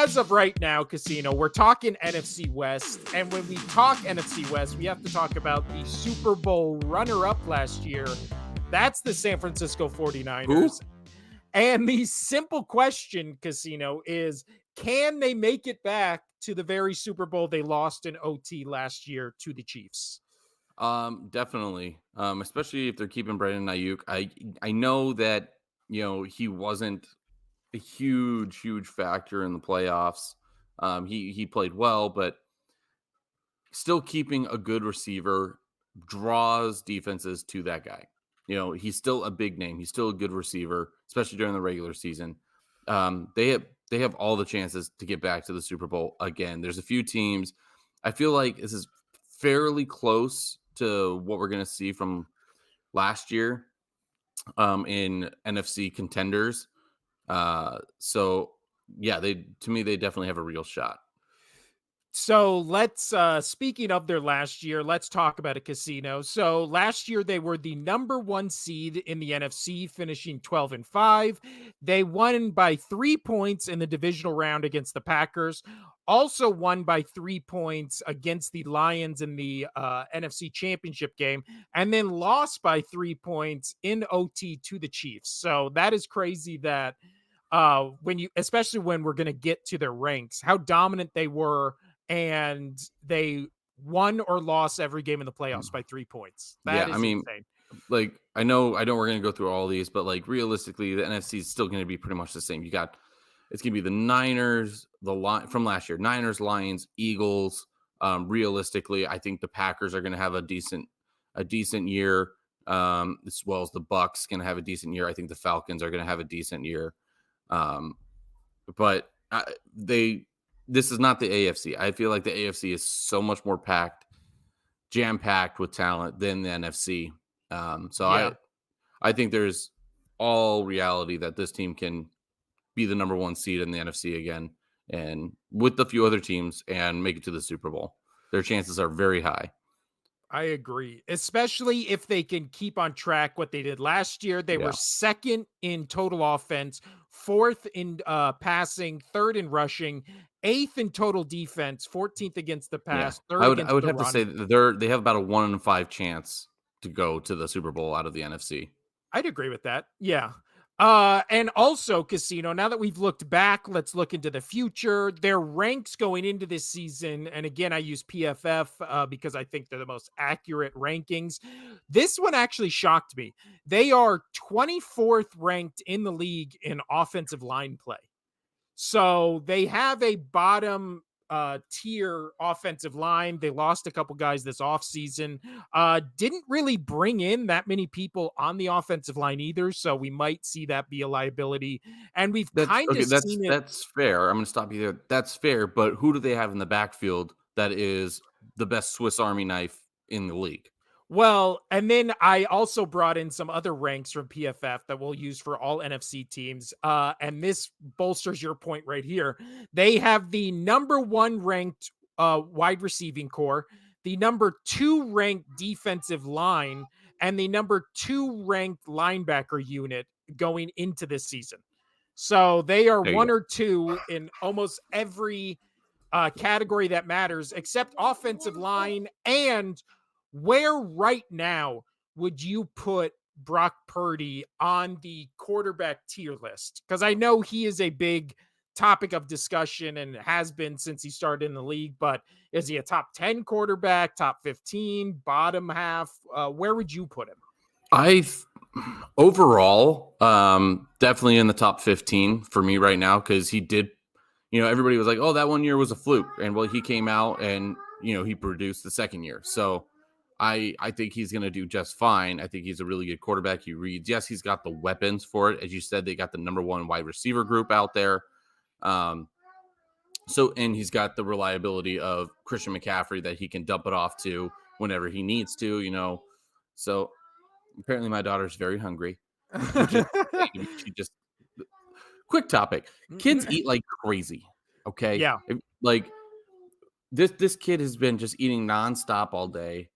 as of right now, Casino, we're talking NFC West. And when we talk NFC West, we have to talk about the Super Bowl runner-up last year. That's the San Francisco 49ers. Who? And the simple question, Casino, is can they make it back to the very Super Bowl they lost in OT last year to the Chiefs? Definitely. Especially if they're keeping Brandon Ayuk. I know that, he wasn't a huge factor in the playoffs. He played well, but still keeping a good receiver draws defenses to that guy. He's still a big name. He's still a good receiver, especially during the regular season. They have all the chances to get back to the Super Bowl again. There's a few teams. I feel like this is fairly close to what we're going to see from last year in NFC contenders. So yeah, they definitely have a real shot. So let's, speaking of their last year, let's talk about a Casino. So last year they were the number 1 seed in the NFC, finishing 12-5. They won by 3 points in the divisional round against the Packers. Also won by 3 points against the Lions in the NFC Championship game, and then lost by 3 points in OT to the Chiefs. So that is crazy that especially when we're going to get to their ranks, how dominant they were, and they won or lost every game in the playoffs by 3 points. That is insane. Like, I know we're going to go through all these, but like realistically, the NFC is still going to be pretty much the same. It's going to be the Niners, from last year, Niners, Lions, Eagles. Realistically, I think the Packers are going to have a decent year, as well as the Bucks going to have a decent year. I think the Falcons are going to have a decent year. But this is not the AFC. I feel like the AFC is so much more jam-packed with talent than the NFC. I think there's all reality that this team can be the number 1 seed in the NFC again, and with a few other teams, and make it to the Super Bowl. Their chances are very high. I agree, especially if they can keep on track what they did last year. They were 2nd in total offense, 4th in passing, 3rd in rushing, 8th in total defense, 14th against the pass, 3rd I would have run. to say that they have about a 1 in 5 chance to go to the Super Bowl out of the NFC. I'd agree with that. Yeah. And also, Casino, now that we've looked back, let's look into the future. Their ranks going into this season, and again, I use PFF because I think they're the most accurate rankings. This one actually shocked me. They are 24th ranked in the league in offensive line play. So they have a bottom tier offensive line. They lost a couple guys this offseason. Didn't really bring in that many people on the offensive line either, so we might see that be a liability. And we've kind of seen it. That's fair. I'm going to stop you there. That's fair, but who do they have in the backfield that is the best Swiss Army knife in the league? Well, and then I also brought in some other ranks from PFF that we'll use for all NFC teams. And this bolsters your point right here. They have the number 1 ranked wide receiving core, the number 2 ranked defensive line, and the number 2 ranked linebacker unit going into this season. So they are 1 or 2 in almost every category that matters, except offensive line. And where right now would you put Brock Purdy on the quarterback tier list? Because I know he is a big topic of discussion and has been since he started in the league, but is he a top 10 quarterback, top 15, bottom half? Where would you put him? Overall, definitely in the top 15 for me right now, because he did, everybody was like, oh, that one year was a fluke. And well, he came out and, he produced the second year. So I think he's going to do just fine. I think he's a really good quarterback. He reads. Yes, he's got the weapons for it. As you said, they got the number 1 wide receiver group out there. And he's got the reliability of Christian McCaffrey that he can dump it off to whenever he needs to, So apparently my daughter's very hungry. She just quick topic. Kids eat like crazy. Okay. Yeah. This kid has been just eating nonstop all day.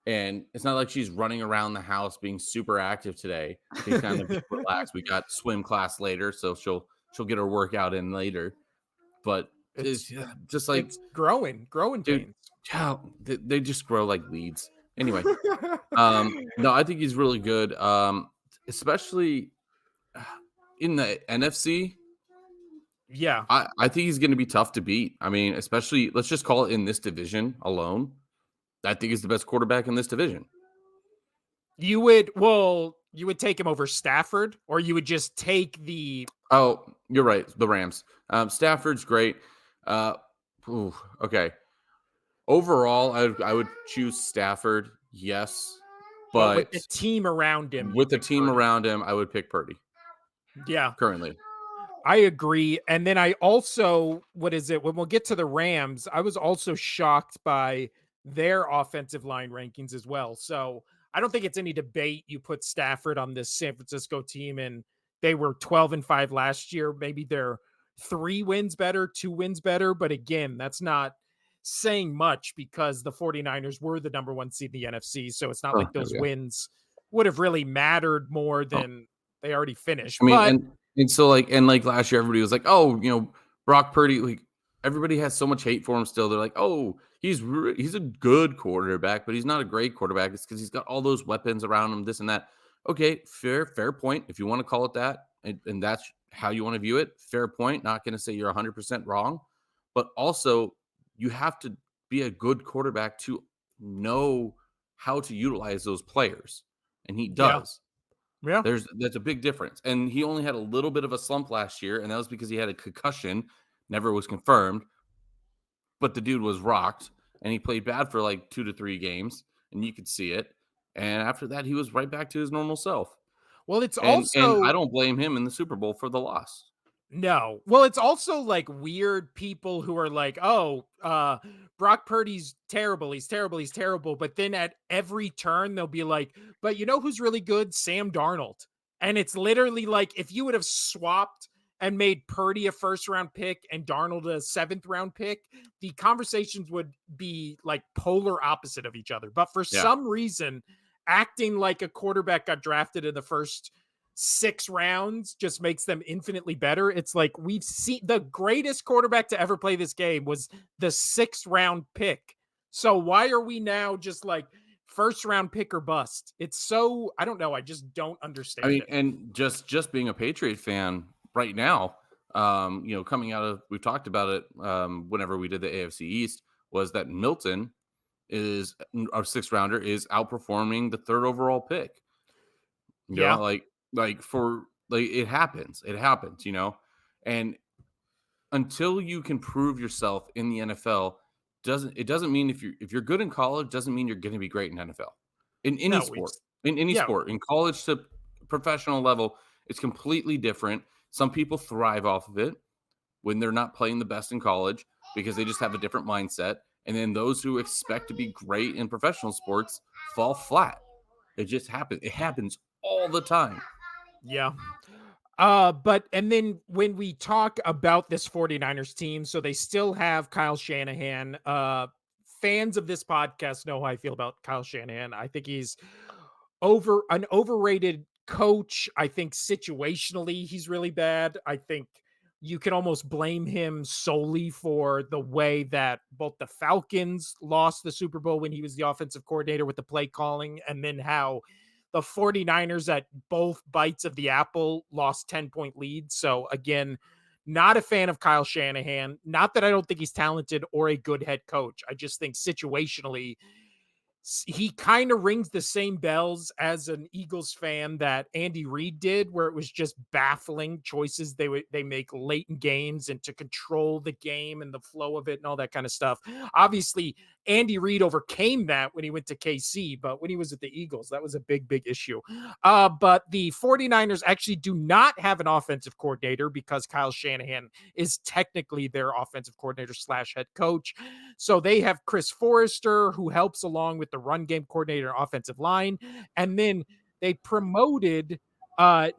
And it's not like she's running around the house being super active today. She's kind of relaxed. We got swim class later, so she'll get her workout in later. But It's just like, it's growing dude, pains. yeah, they just grow like weeds. Anyway, no, I think he's really good. Especially in the NFC. Yeah. I think he's going to be tough to beat. I mean, especially let's just call it in this division alone. I think he's the best quarterback in this division. You would take him over Stafford, or you would just take the Oh, you're right. The Rams. Stafford's great. Uh, okay. Overall, I would choose Stafford. Yes, but with but the team around him, you with the pick team Purdy. around him, I would pick Purdy Yeah. currently. I agree. And then I also, what is it? When we'll get to the Rams, I was also shocked by their offensive line rankings as well. So I don't think it's any debate. You put Stafford on this San Francisco team, and they were 12-5 last year. Maybe they're 3 wins better, 2 wins better. But again, that's not saying much because the 49ers were the number one seed in the NFC. So it's not Oh, like there those we go. wins would have really mattered more Oh, than they already finished. I mean, But and so like last year, everybody was like, "Oh, Brock Purdy." Like everybody has so much hate for him still. They're like, "Oh, he's a good quarterback, but he's not a great quarterback. It's because he's got all those weapons around him, this and that." Okay, fair point. If you want to call it that, and that's how you want to view it, fair point. Not going to say you're 100% wrong, but also you have to be a good quarterback to know how to utilize those players, and he yeah, does. yeah. That's a big difference, and he only had a little bit of a slump last year, and that was because he had a concussion, never was confirmed, but the dude was rocked, and he played bad for, like, 2 to 3 games, and you could see it, and after that, he was right back to his normal self, Well, it's and I also don't blame him in the Super Bowl for the loss. no. Well, it's also like weird people who are like, "Oh, Brock Purdy's terrible. He's terrible. He's terrible." But then at every turn they'll be like, "But you know who's really good? Sam Darnold." And it's literally like if you would have swapped and made Purdy a first round pick and Darnold a seventh round pick, the conversations would be like polar opposite of each other. But for Yeah. some reason, acting like a quarterback got drafted in the first 6 rounds just makes them infinitely better. It's like we've seen the greatest quarterback to ever play this game was the 6th round pick. So why are we now just like first round pick or bust? It's so I don't know. I just don't I understand mean, it. and just being a Patriot fan right now, coming out of we've talked about it, whenever we did the AFC East, was that Milton is our 6th rounder is outperforming the 3rd overall pick. Yeah. Like for like it happens, and until you can prove yourself in the NFL, doesn't mean if you're good in college doesn't mean you're going to be great in NFL. In any No, sport, it's in any yeah, sport, in college to professional level, it's completely different. Some people thrive off of it when they're not playing the best in college because they just have a different mindset. And then those who expect to be great in professional sports fall flat. It just happens. It happens all the time. yeah. But and then when we talk about this 49ers team, so they still have Kyle Shanahan. Fans of this podcast know how I feel about Kyle Shanahan. I think he's an overrated coach. I think situationally he's really bad. I think you can almost blame him solely for the way that both the Falcons lost the Super Bowl when he was the offensive coordinator with the play calling, and then how the 49ers at both bites of the apple lost 10-point leads. So again, not a fan of Kyle Shanahan. Not that I don't think he's talented or a good head coach. I just think situationally he kind of rings the same bells as an Eagles fan that Andy Reid did, where it was just baffling choices they make late in games and to control the game and the flow of it and all that kind of stuff. Obviously, Andy Reid overcame that when he went to KC, but when he was at the Eagles, that was a big issue. But the 49ers actually do not have an offensive coordinator because Kyle Shanahan is technically their offensive coordinator slash head coach. So they have Chris Forrester, who helps along with the run game coordinator and offensive line. And then they promoted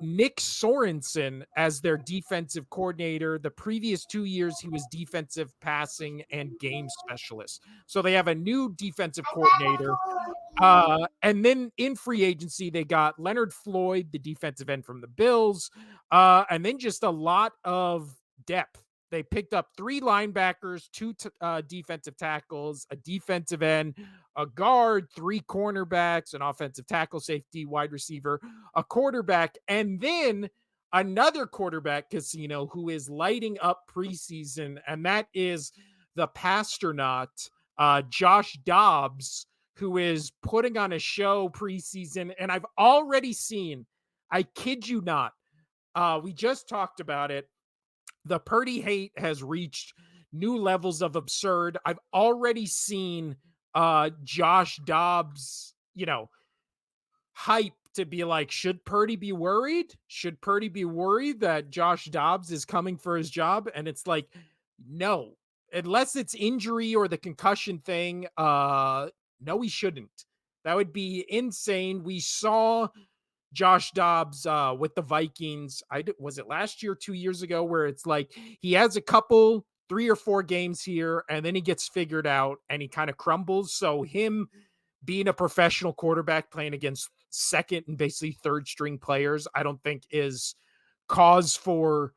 Nick Sorensen as their defensive coordinator. The previous 2 years, he was defensive passing and game specialist. So they have a new defensive coordinator. And then in free agency, they got Leonard Floyd, the defensive end from the Bills, and then just a lot of depth They picked up 3 linebackers, 2 defensive tackles, a defensive end, a guard, 3 cornerbacks, an offensive tackle, safety, wide receiver, a quarterback, and then another quarterback casino who is lighting up preseason, and that is the Pastronaut, Josh Dobbs, who is putting on a show preseason. And I've already seen, I kid you not, we just talked about it. The Purdy hate has reached new levels of absurd. I've already seen Josh Dobbs, hype to be like, should Purdy be worried? Should Purdy be worried that Josh Dobbs is coming for his job? And it's like, no, unless it's injury or the concussion thing. No, he shouldn't. That would be insane. We saw Josh Dobbs with the Vikings. Was it last year, 2 years ago, where it's like he has a couple, 3 or 4 games here, and then he gets figured out and he kind of crumbles. So him being a professional quarterback playing against second and basically third string players, I don't think is cause for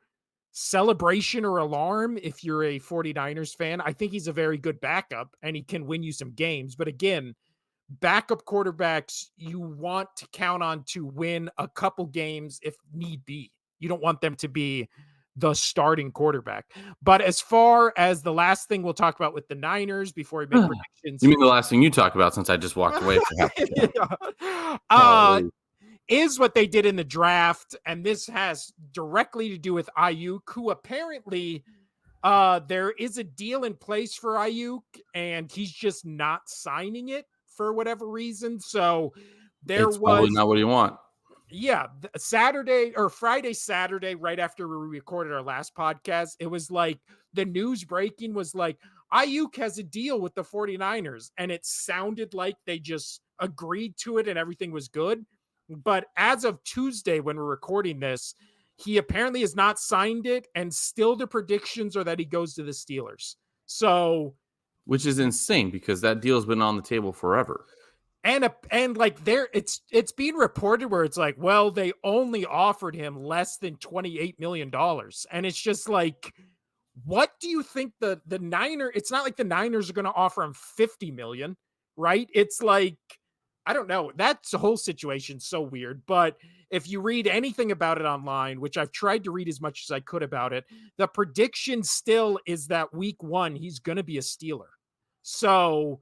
celebration or alarm if you're a 49ers fan. I think he's a very good backup and he can win you some games. But again, backup quarterbacks you want to count on to win a couple games if need be. You don't want them to be the starting quarterback. But as far as the last thing we'll talk about with the Niners before we make predictions You mean here, the last thing you talk about since I just walked away for half the show? yeah. Golly. Is what they did in the draft. And this has directly to do with Ayuk, who apparently there is a deal in place for Ayuk, and he's just not signing it for whatever reason. So there It's probably was, not what you want. yeah, Saturday or Friday, Saturday, right after we recorded our last podcast, it was like the news breaking was like, Ayuk has a deal with the 49ers. And it sounded like they just agreed to it and everything was good. But as of Tuesday, when we're recording this, he apparently has not signed it. And still the predictions are that he goes to the Steelers. So, Which is insane because that deal's been on the table forever. and like there it's being reported where it's like, well, they only offered him less than $28 million. And it's just like, what do you think the it's not like the Niners are going to offer him 50 million, right? It's like, I don't know. That's the whole situation so weird. But if you read anything about it online, which I've tried to read as much as I could about it, the prediction still is that week 1 he's going to be a Steeler. So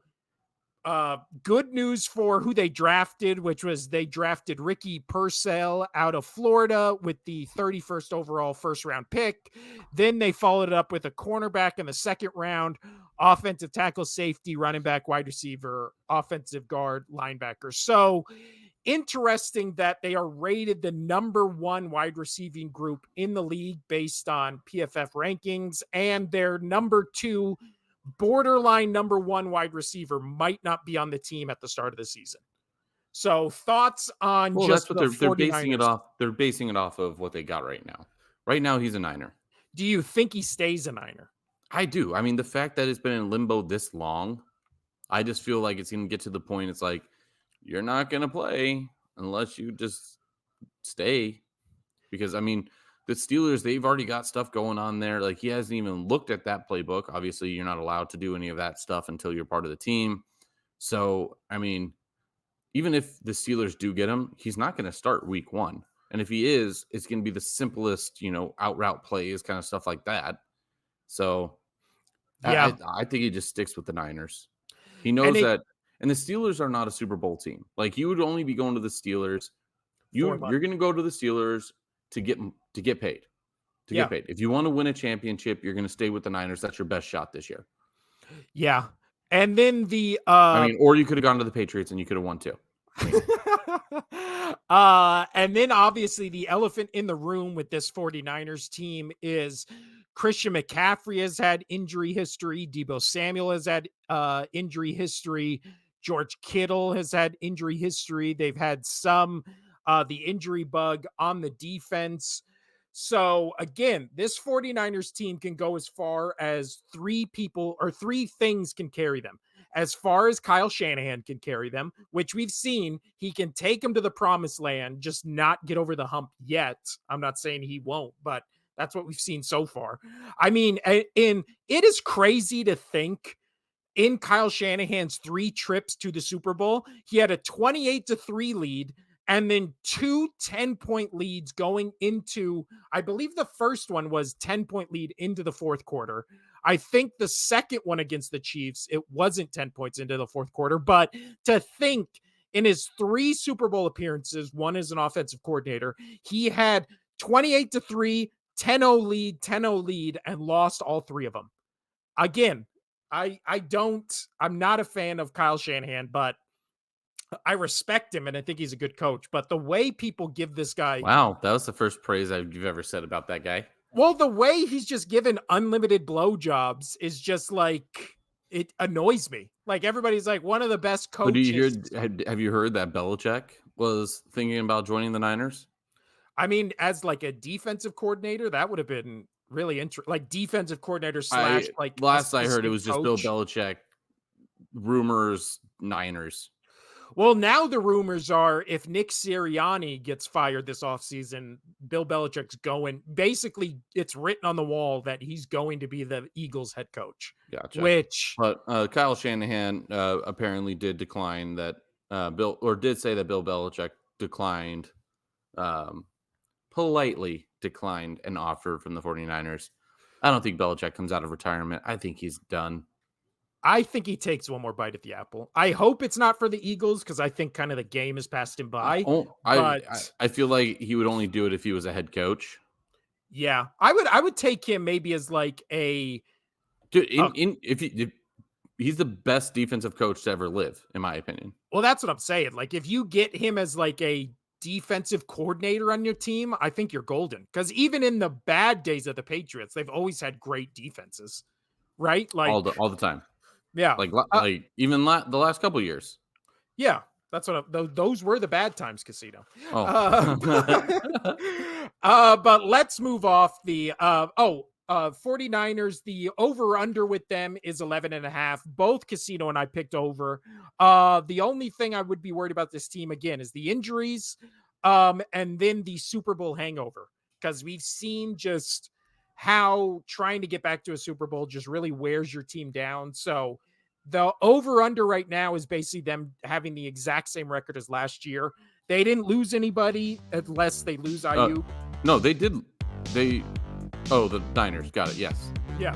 good news for who they drafted, which was they drafted Ricky Purcell out of Florida with the 31st overall first round pick. Then they followed it up with a cornerback in the second round, offensive tackle, safety, running back, wide receiver, offensive guard, linebacker. So interesting that they are rated the number 1 wide receiving group in the league based on PFF rankings, and their number 2 borderline number 1 wide receiver might not be on the team at the start of the season. So thoughts on Well, just that's what the they're basing it 49ers. off. They're basing it off of what they got right now. Right now, he's a Niner. Do you think he stays a Niner? I do. I mean, the fact that it's been in limbo this long, I just feel like it's going to get to the point. It's like, you're not going to play unless you just stay. Because, I mean, the Steelers, they've already got stuff going on there. Like, he hasn't even looked at that playbook. Obviously, you're not allowed to do any of that stuff until you're part of the team. So, I mean, even if the Steelers do get him, he's not going to start week 1. And if he is, it's going to be the simplest, out route plays, kind of stuff like that. So Yeah. I think he just sticks with the Niners. He And knows that. And the Steelers are not a Super Bowl team. Like, you would only be going to the Steelers. You're going to go to the Steelers to get paid. Get paid. If you want to win a championship, you're going to stay with the Niners. That's your best shot this year. Yeah. And then or you could have gone to the Patriots and you could have won too. And then obviously the elephant in the room with this 49ers team is Christian McCaffrey has had injury history. Deebo Samuel has had injury history. George Kittle has had injury history. They've had the injury bug on the defense. So again, this 49ers team can go as far as 3 things can carry them. As far as Kyle Shanahan can carry them, which we've seen, he can take them to the promised land, just not get over the hump yet. I'm not saying he won't, but That's what we've seen so far. I mean, and it is crazy to think in Kyle Shanahan's 3 trips to the Super Bowl, he had a 28-3 lead and then 2 10-point leads going into, I believe the first one was 10-point lead into the fourth quarter. I think the second one against the Chiefs, it wasn't 10 points into the fourth quarter, but to think in his 3 Super Bowl appearances, one as an offensive coordinator, he had 28-3, 10-0 lead, 10-0 lead, and lost all 3 of them. Again, I'm not a fan of Kyle Shanahan, but I respect him and I think he's a good coach. But the way people give this guy, Wow, that was the first praise you've ever said about that guy. well, the way he's just given unlimited blowjobs is just like, it annoys me. Like, everybody's like, one of the best But do you coaches. hear? Have you heard that Belichick was thinking about joining the Niners? I mean, as like a defensive coordinator, that would have been really interesting. Like, defensive coordinator slash I like last I heard it assistant was just Bill coach. Belichick rumors Niners. Well, now the rumors are if Nick Sirianni gets fired this offseason, Bill Belichick's going. Basically, it's written on the wall that he's going to be the Eagles head coach. Gotcha. Which, But Kyle Shanahan apparently did decline that did say that Bill Belichick declined, um, politely declined an offer from the 49ers. I don't think Belichick comes out of retirement. I think he's done. I think he takes one more bite at the apple. I hope it's not for the Eagles because I think kind of the game has passed him by. But I feel like he would only do it if he was a head coach. yeah, I would take him maybe as like Dude, a if he's the best defensive coach to ever live, in my opinion. well, that's what I'm saying. Like, if you get him as like a defensive coordinator on your team, I think you're golden. Because even in the bad days of the Patriots, they've always had great defenses, right? Like, All the time. yeah, Like even the last couple years. yeah. That's what those were the bad times, Casino. Oh. But let's move off the 49ers. The over under with them is 11.5. Both Casino and I picked over. The only thing I would be worried about this team again is the injuries, and then the Super Bowl hangover, because we've seen just how trying to get back to a Super Bowl just really wears your team down. So the over under right now is basically them having the exact same record as last year. They didn't lose anybody unless they lose IU. No, they did. The Niners got it. Yes. Yeah.